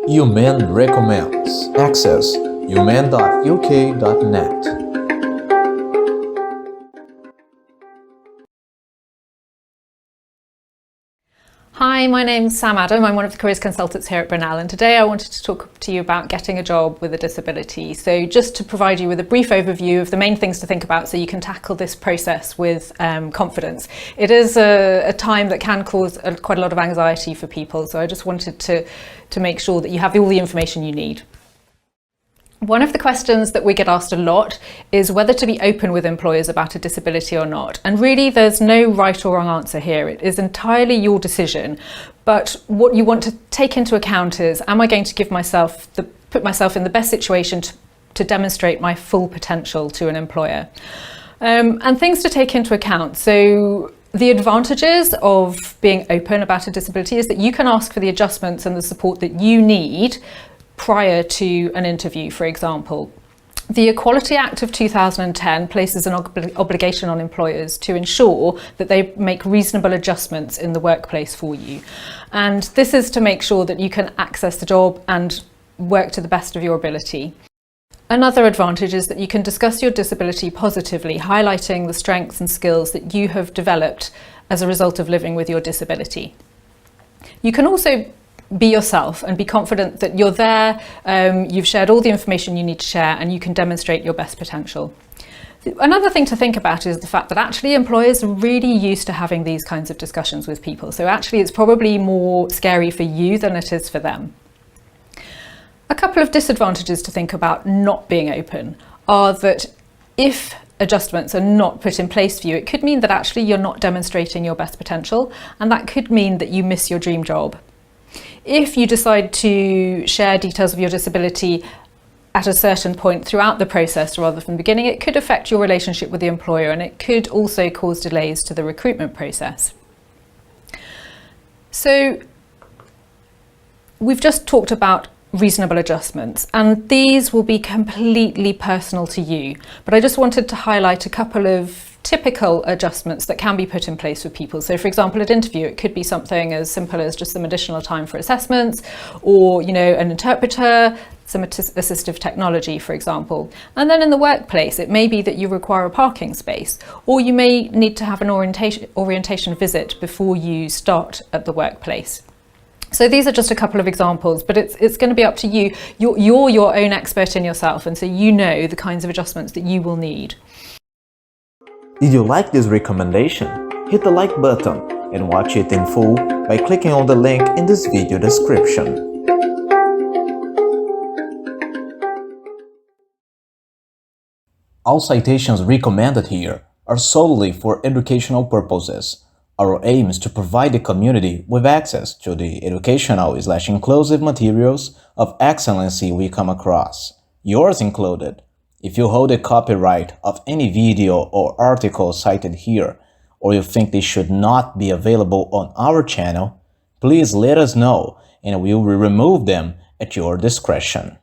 UMen recommends. Access umen.uk.net. Hi, my name's Sam Adam. I'm one of the careers consultants here at Brunel, and today I wanted to talk to you about getting a job with a disability. So just to provide you with a brief overview of the main things to think about so you can tackle this process with confidence. It is a time that can cause quite a lot of anxiety for people, so I just wanted to make sure that you have all the information you need. One of the questions that we get asked a lot is whether to be open with employers about a disability or not. And really there's no right or wrong answer here. It is entirely your decision. But what you want to take into account is, am I going to put myself in the best situation to demonstrate my full potential to an employer? And things to take into account. So the advantages of being open about a disability is that you can ask for the adjustments and the support that you need prior to an interview, for example. The Equality Act of 2010 places an obligation on employers to ensure that they make reasonable adjustments in the workplace for you. And this is to make sure that you can access the job and work to the best of your ability. Another advantage is that you can discuss your disability positively, highlighting the strengths and skills that you have developed as a result of living with your disability. You can also be yourself and be confident that you're there, you've shared all the information you need to share, and you can demonstrate your best potential. Another thing to think about is the fact that actually employers are really used to having these kinds of discussions with people. So actually it's probably more scary for you than it is for them. A couple of disadvantages to think about not being open are that if adjustments are not put in place for you, it could mean that actually you're not demonstrating your best potential, and that could mean that you miss your dream job. If you decide to share details of your disability at a certain point throughout the process rather from the beginning, it could affect your relationship with the employer, and it could also cause delays to the recruitment process. So we've just talked about reasonable adjustments, and these will be completely personal to you, but I just wanted to highlight a couple of typical adjustments that can be put in place for people. So for example, at interview, it could be something as simple as just some additional time for assessments, or an interpreter, some assistive technology, for example. And then in the workplace, it may be that you require a parking space, or you may need to have an orientation visit before you start at the workplace. So these are just a couple of examples, but it's going to be up to you. You're your own expert in yourself, and so you know the kinds of adjustments that you will need. Did you like this recommendation? Hit the like button and watch it in full by clicking on the link in this video description. All citations recommended here are solely for educational purposes. Our aim is to provide the community with access to the educational/inclusive materials of excellency we come across, yours included. If you hold a copyright of any video or article cited here, or you think they should not be available on our channel, please let us know and we will remove them at your discretion.